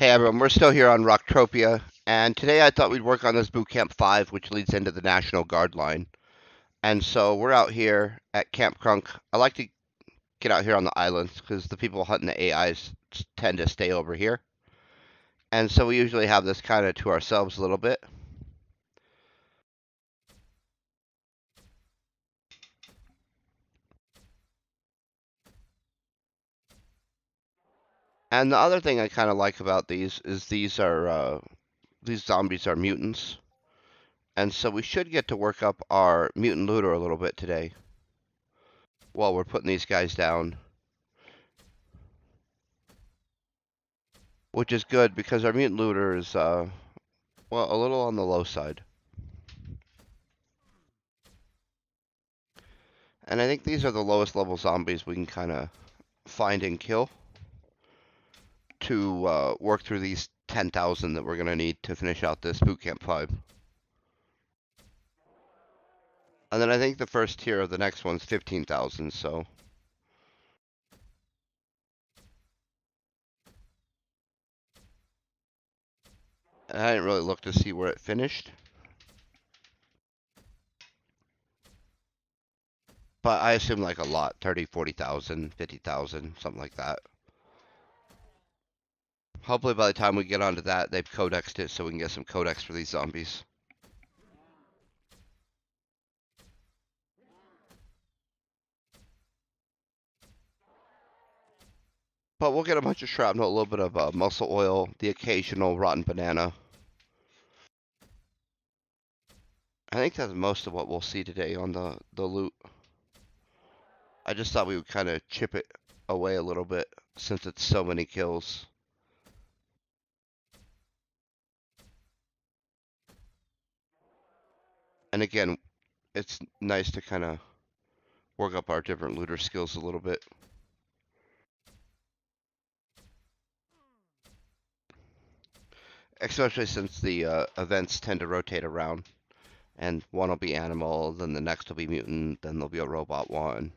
Hey everyone, we're still here on Rocktopia, and today I thought we'd work on this Boot Camp 5, which leads into the National Guard line. And so we're out here at Camp Crunk. I like to get out here on the islands because the people hunting the AIs tend to stay over here. And so we usually have this kind of to ourselves a little bit. And the other thing I kind of like about these is these zombies are mutants. And so we should get to work up our mutant looter a little bit today while we're putting these guys down. Which is good because our mutant looter is, well, a little on the low side. And I think these are the lowest level zombies we can kind of find and kill to work through these 10,000 that we're going to need to finish out this Boot Camp 5. And then I think the first tier of the next one's 15,000, so. And I didn't really look to see where it finished. But I assume like a lot, 30, 40,000, 50,000, something like that. Hopefully by the time we get onto that, they've codexed it so we can get some codex for these zombies. But we'll get a bunch of shrapnel, a little bit of muscle oil, the occasional rotten banana. I think that's most of what we'll see today on the loot. I just thought we would kind of chip it away a little bit since it's so many kills. And again, it's nice to kind of work up our different looter skills a little bit. Especially since the events tend to rotate around. And one will be animal, then the next will be mutant, then there'll be a robot one.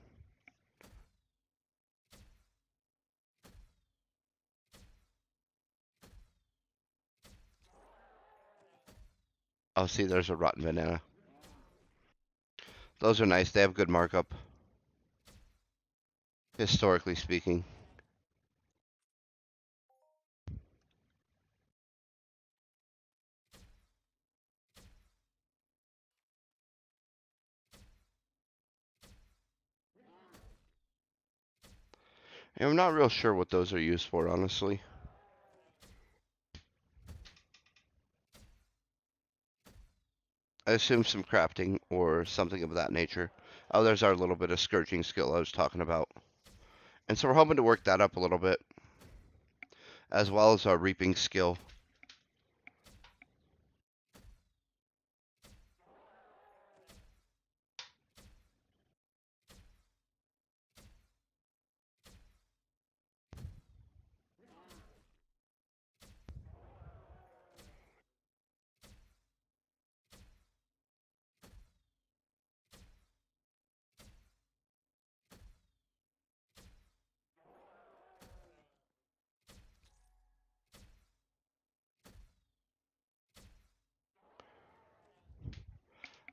Oh, see, there's a rotten banana. Those are nice. They have good markup, historically speaking. And I'm not real sure what those are used for, honestly. I assume some crafting or something of that nature. Oh, there's our little bit of scourging skill I was talking about. And so we're hoping to work that up a little bit, as well as our reaping skill.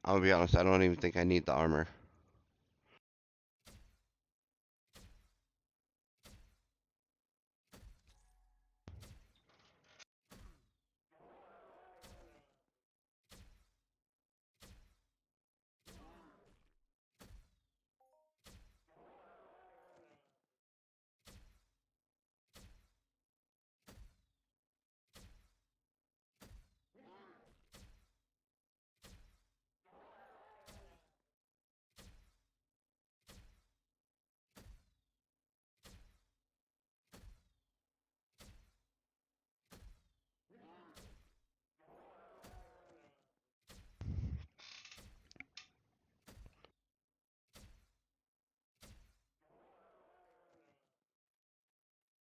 I'm gonna be honest, I don't even think I need the armor.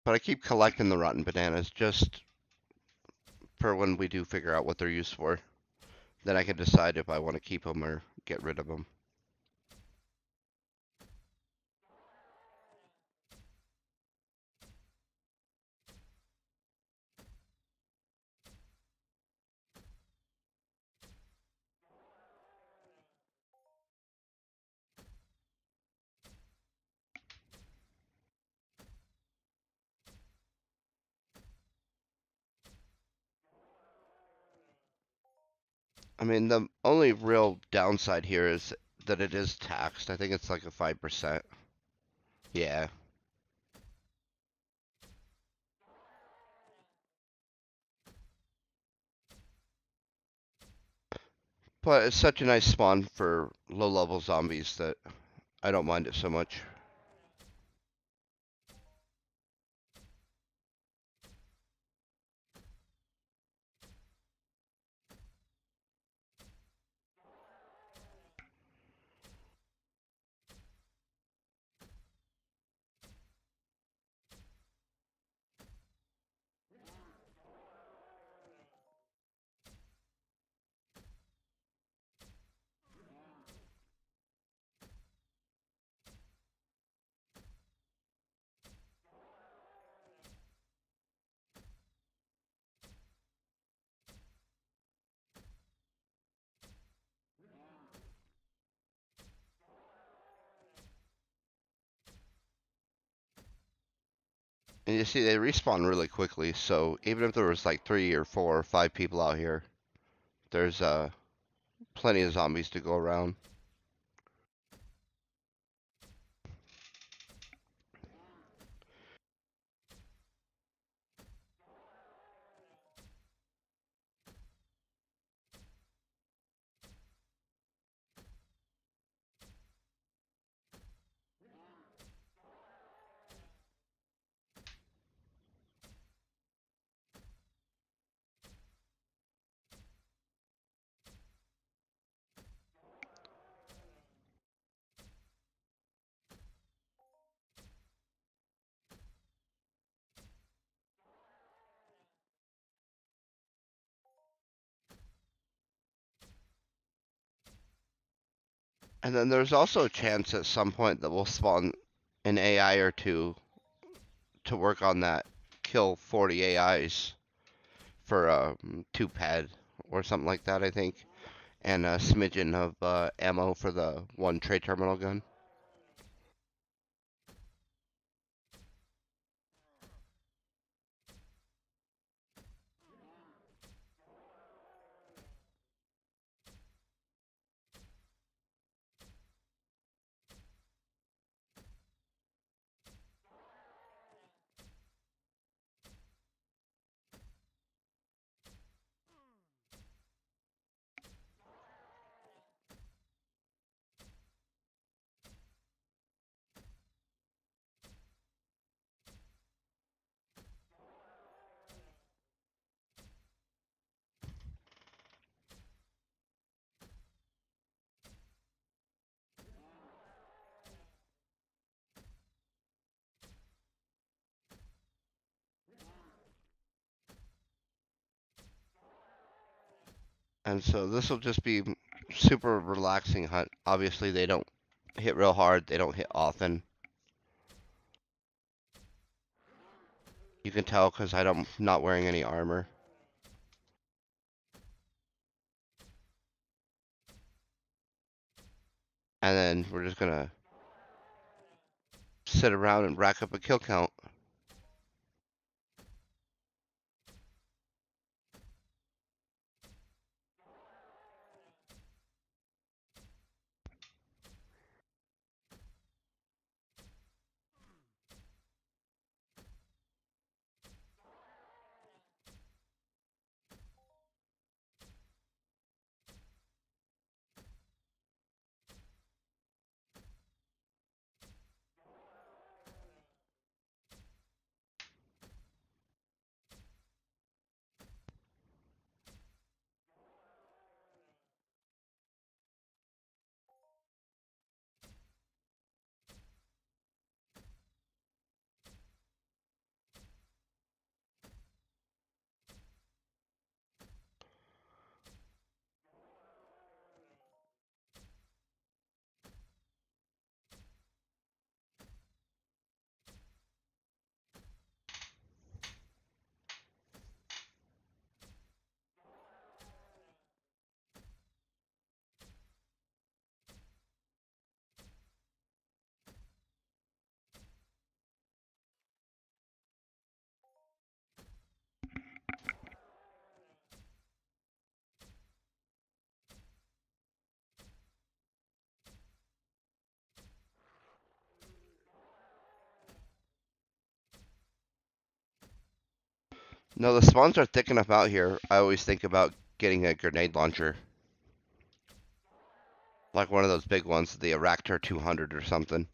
But I keep collecting the rotten bananas just for when we do figure out what they're used for. Then I can decide if I want to keep them or get rid of them. I mean, the only real downside here is that it is taxed. I think it's like a 5%. Yeah. But it's such a nice spawn for low-level zombies that I don't mind it so much. And you see, they respawn really quickly, so even if there was like 3 or 4 or 5 people out here, there's plenty of zombies to go around. And then there's also a chance at some point that we'll spawn an AI or two to work on that kill 40 AIs for 2 pad or something like that, I think. And a smidgen of ammo for the 1 tray terminal gun. And so this will just be super relaxing hunt. Obviously they don't hit real hard, they don't hit often. You can tell because I'm not wearing any armor. And then we're just gonna sit around and rack up a kill count. No, the spawns are thick enough out here. I always think about getting a grenade launcher. Like one of those big ones, the Raptor 200 or something.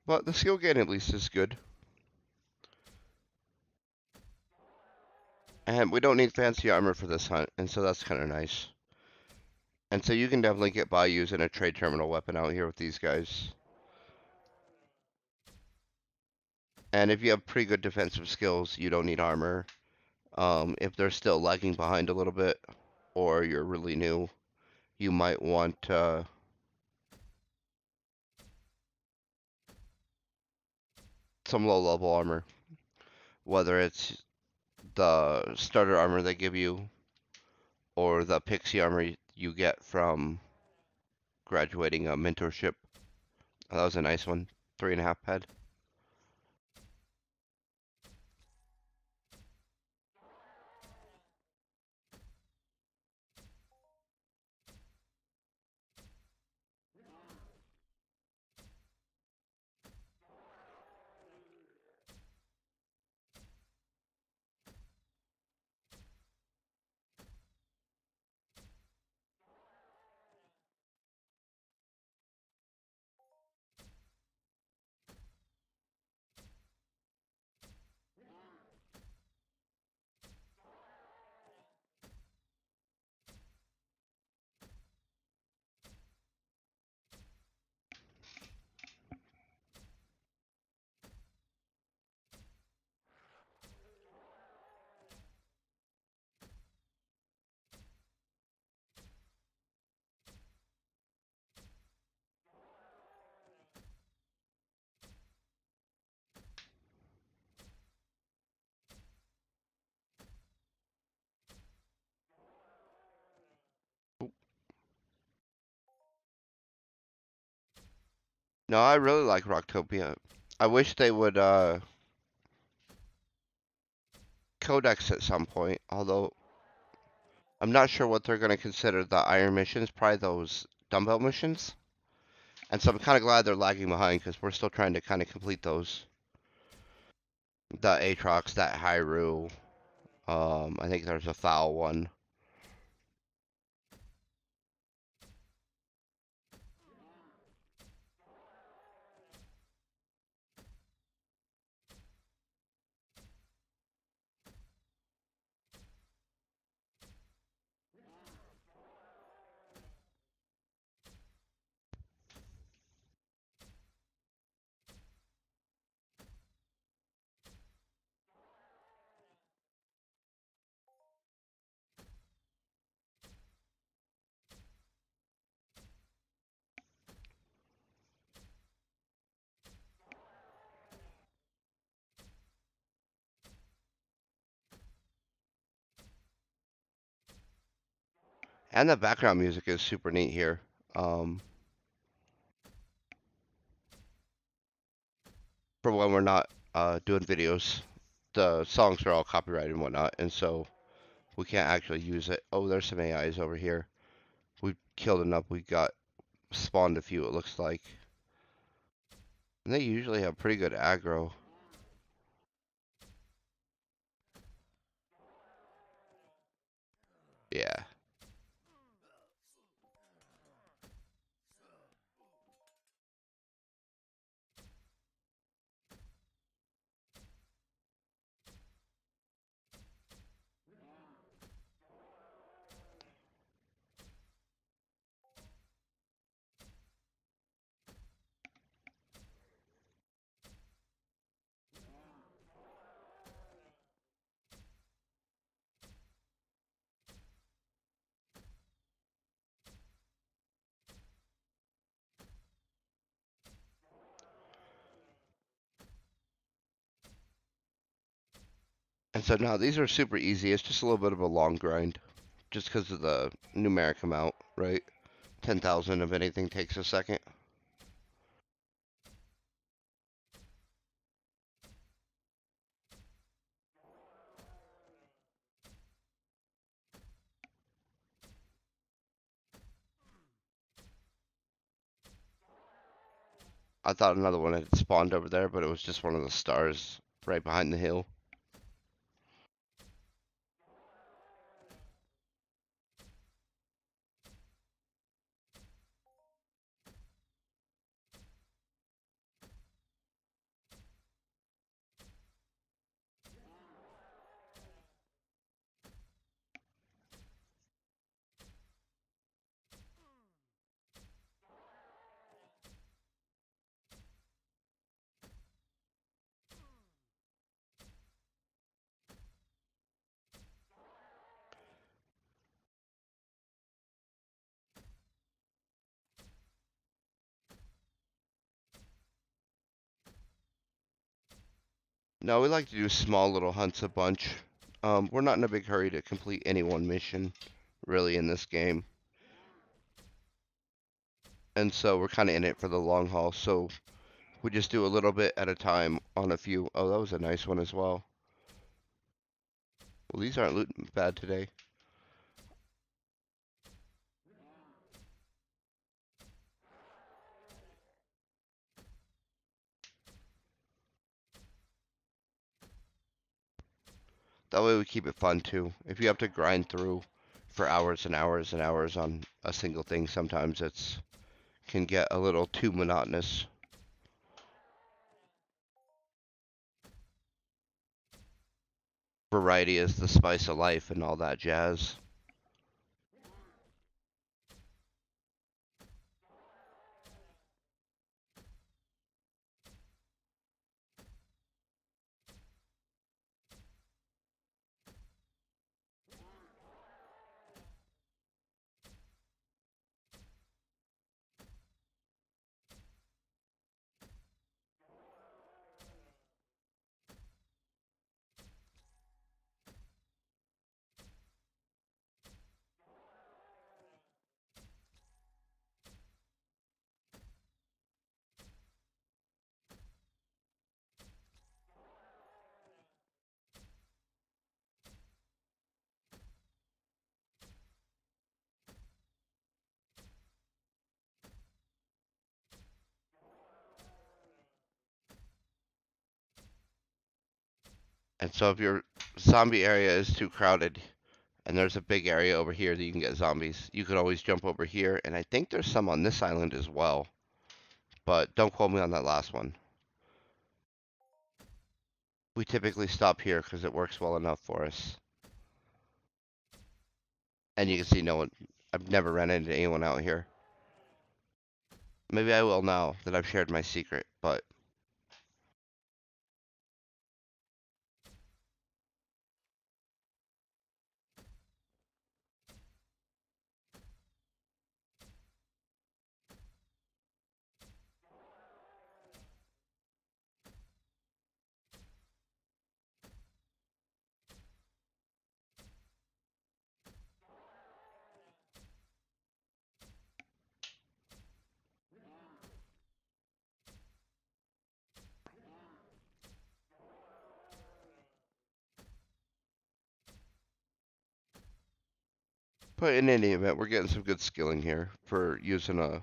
But the skill gain at least is good. And we don't need fancy armor for this hunt, and so that's kind of nice. And so you can definitely get by using a trade terminal weapon out here with these guys. And if you have pretty good defensive skills, you don't need armor. If they're still lagging behind a little bit, or you're really new, you might want some low-level armor. Whether it's the starter armor they give you, or the pixie armor you get from graduating a mentorship. Oh, that was a nice one. 3.5 pad. No, I really like Rocktopia. I wish they would Codex at some point, although I'm not sure what they're going to consider the iron missions, probably those dumbbell missions. And so I'm kind of glad they're lagging behind because we're still trying to kind of complete those. The Aatrox, that Hyrule. I think there's a foul one. And the background music is super neat here. Um, for when we're not doing videos, the songs are all copyrighted and whatnot, and so we can't actually use it. Oh, there's some AIs over here. We killed enough. We got spawned a few, it looks like. And they usually have pretty good aggro. Yeah. And so now these are super easy. It's just a little bit of a long grind, just because of the numeric amount, right? 10,000 of anything takes a second. I thought another one had spawned over there, but it was just one of the stars right behind the hill. No, we like to do small little hunts a bunch. We're not in a big hurry to complete any one mission, really, in this game. And so we're kind of in it for the long haul. So we just do a little bit at a time on a few. Oh, that was a nice one as well. Well, these aren't looting bad today. That way we keep it fun too. If you have to grind through for hours and hours and hours on a single thing, sometimes it's can get a little too monotonous. Variety is the spice of life and all that jazz. And so if your zombie area is too crowded and there's a big area over here that you can get zombies, you could always jump over here. And I think there's some on this island as well, but don't quote me on that last one. We typically stop here because it works well enough for us. And you can see no one, I've never ran into anyone out here. Maybe I will now that I've shared my secret, but in any event, we're getting some good skilling here for using a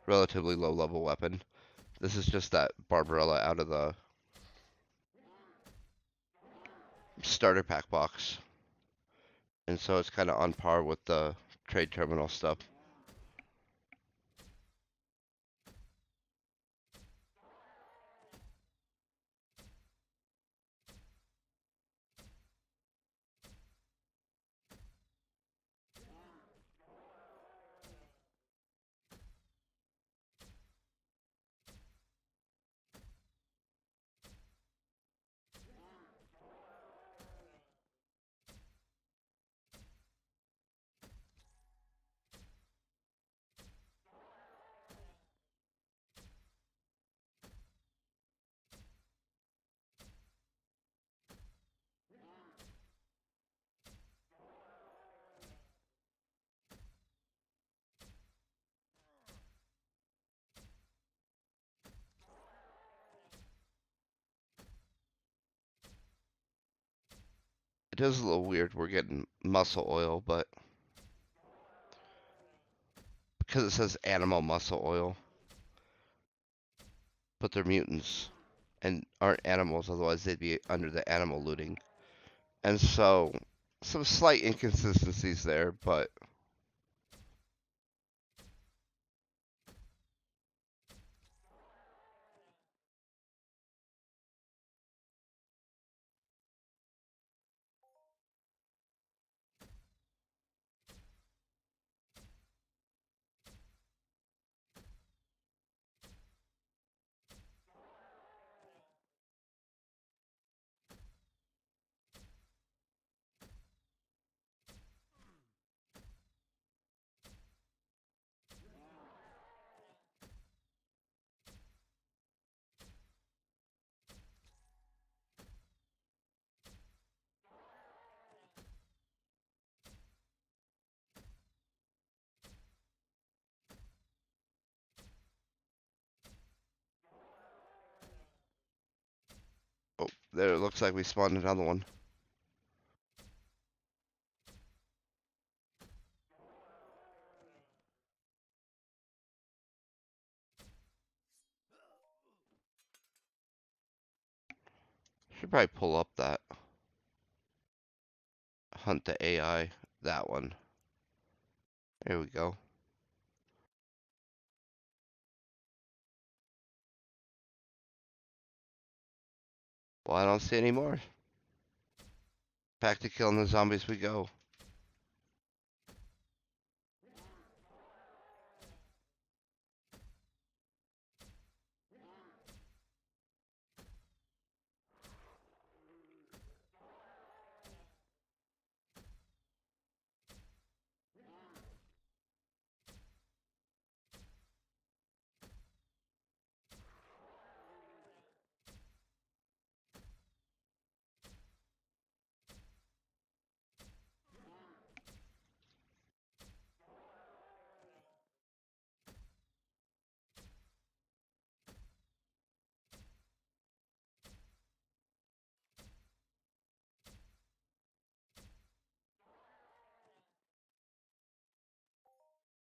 relatively low level weapon. This is just that Barbarella out of the starter pack box. And so it's kind of on par with the trade terminal stuff. It is a little weird. We're getting muscle oil, but because it says animal muscle oil, but they're mutants and aren't animals, otherwise they'd be under the animal looting. And so, some slight inconsistencies there, but oh, there it looks like we spawned another one. Should probably pull up that hunt the AI, that one. There we go. Well, I don't see any more. Back to killing the zombies we go.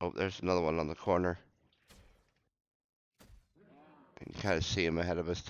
Oh, there's another one on the corner. You can kind of see him ahead of us.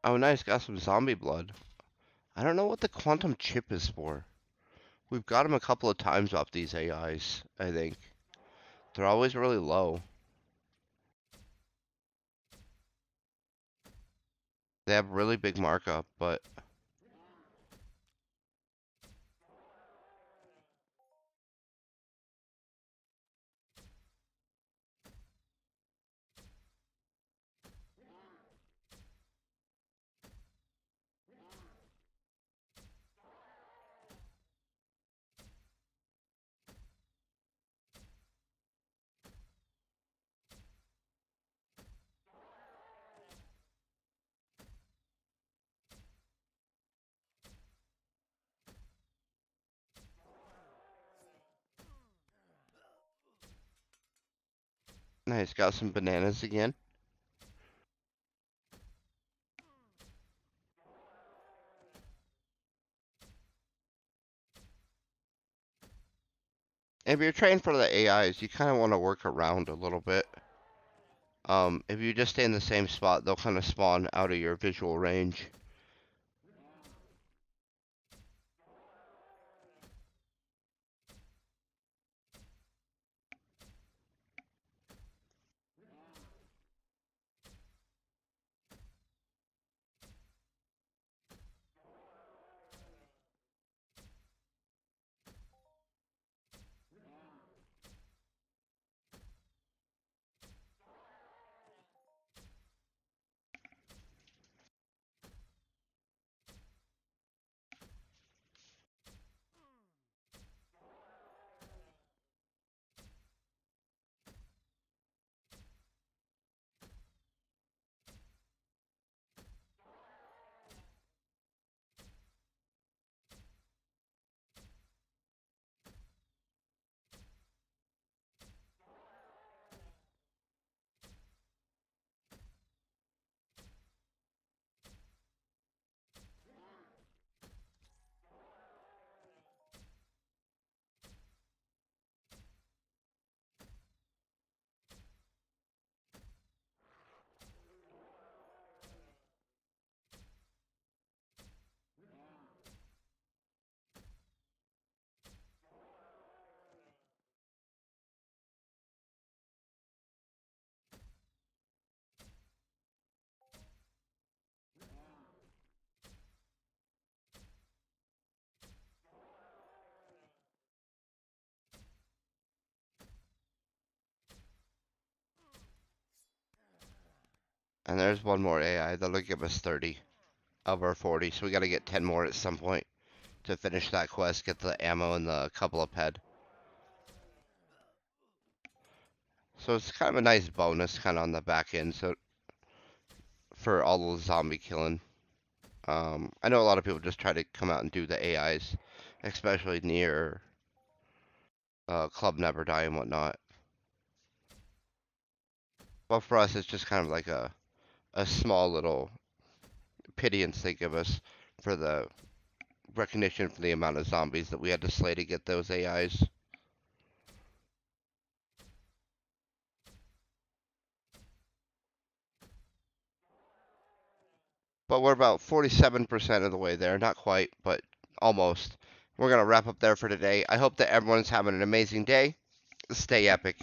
Oh, nice. Got some zombie blood. I don't know what the quantum chip is for. We've got them a couple of times off these AIs, I think. They're always really low. They have really big markup, but nice. Got some bananas again. If you're trained for the AIs, you kind of want to work around a little bit. If you just stay in the same spot, they'll kind of spawn out of your visual range. And there's one more AI. That'll give us 30 of our 40. So we got to get 10 more at some point to finish that quest, get the ammo and the couple of ped. So it's kind of a nice bonus kind of on the back end so for all the zombie killing. I know a lot of people just try to come out and do the AIs, especially near Club Never Die and whatnot. But for us, it's just kind of like a small little pittance they give us for the recognition for the amount of zombies that we had to slay to get those AIs. But we're about 47% of the way there. Not quite, but almost. We're going to wrap up there for today. I hope that everyone's having an amazing day. Stay epic.